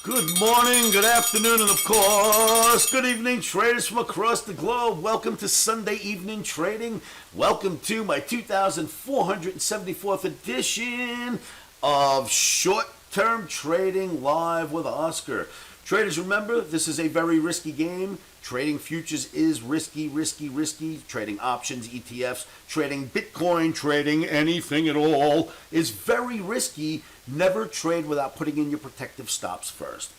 Good morning, good afternoon, and of course, good evening, traders from across the globe. Welcome to Sunday Evening Trading. Welcome to my 2474th edition of Short-Term Trading Live with Oscar. Traders, remember, this is a very risky game. Trading futures is risky. Trading options, ETFs, trading Bitcoin, trading anything at all is very risky. Never trade without putting in your protective stops first.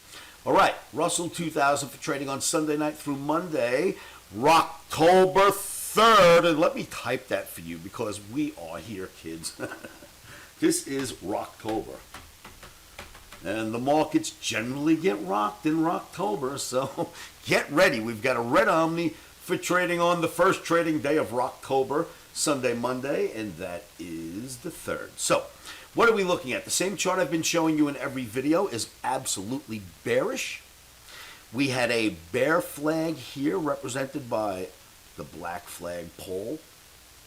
All right, Russell 2000 for trading on Sunday night through Monday, October 3rd. And let me type that for you because we are here, kids. This is Rocktober. And the markets generally get rocked in Rocktober, so get ready. We've got a red OMNI for trading on the first trading day of Rocktober, Sunday, Monday, and that is the 3rd. So, what are we looking at? The same chart I've been showing you in every video is absolutely bearish. We had a bear flag here represented by the black flag pole,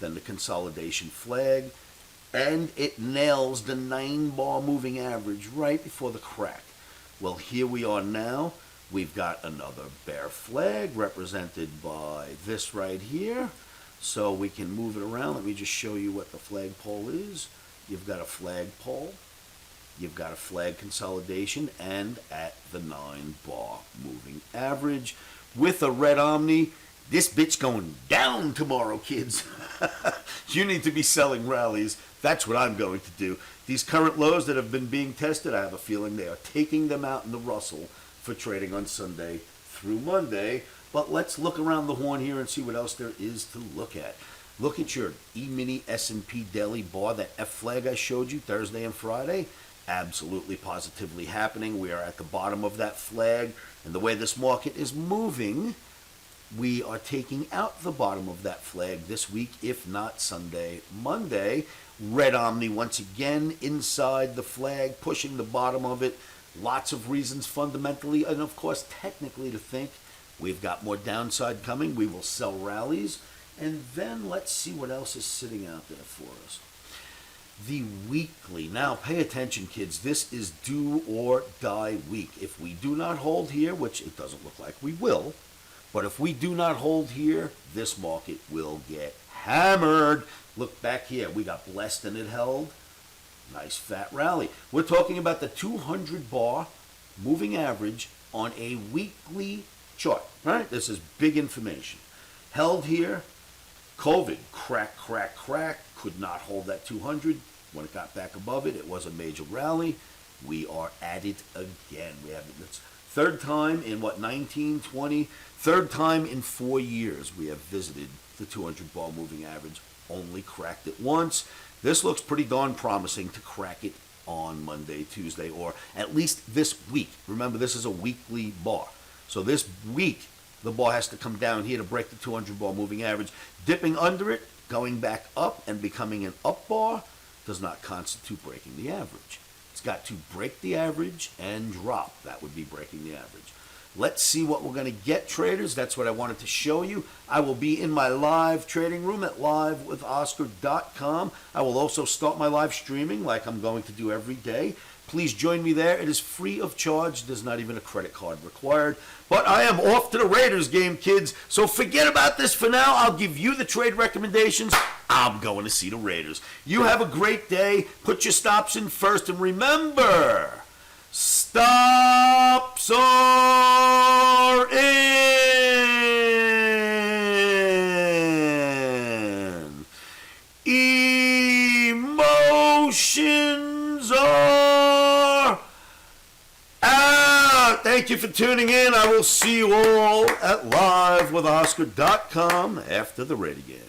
then the consolidation flag, and it nails the 9-bar moving average right before the crack. Well, here we are now. We've got another bear flag represented by this right here. So we can move it around. Let me just show you what the flagpole is. You've got a flagpole. You've got a flag consolidation and at the 9-bar moving average with a red OMNI. This bitch going down tomorrow, kids. You need to be selling rallies. That's what I'm going to do. These current lows that have been being tested, I have a feeling they are taking them out in the Russell for trading on Sunday through Monday. But let's look around the horn here and see what else there is to look at. Look at your E-mini S&P daily bar, that F flag I showed you Thursday and Friday. Absolutely positively happening. We are at the bottom of that flag. And the way this market is moving, we are taking out the bottom of that flag this week, if not Sunday, Monday. Red OMNI once again inside the flag, pushing the bottom of it. Lots of reasons fundamentally and, of course, technically to think we've got more downside coming. We will sell rallies. And then let's see what else is sitting out there for us. The weekly. Now, pay attention, kids. This is do or die week. If we do not hold here, which it doesn't look like we will, but if we do not hold here, this market will get hammered. Look back here. We got blessed and it held. Nice fat rally. We're talking about the 200-bar moving average on a weekly chart. Right? This is big information. Held here. COVID. Crack. Could not hold that 200. When it got back above it, it was a major rally. We are at it again. We have it. It's third time in, 19, 20? Third time in 4 years we have visited the 200-bar moving average. Only cracked it once. This looks pretty darn promising to crack it on Monday, Tuesday, or at least this week. Remember, this is a weekly bar. So this week, the bar has to come down here to break the 200-bar moving average. Dipping under it, going back up and becoming an up bar does not constitute breaking the average. It's got to break the average and drop. That would be breaking the average. Let's see what we're going to get, traders. That's what I wanted to show you. I will be in my live trading room at livewithoscar.com. I will also start my live streaming like I'm going to do every day. Please join me there. It is free of charge. There's not even a credit card required. But I am off to the Raiders game, kids. So forget about this for now. I'll give you the trade recommendations. I'm going to see the Raiders. You have a great day. Put your stops in first. And remember, stops are in. Emotions are out. Thank you for tuning in. I will see you all at livewithoscar.com after the Raider game.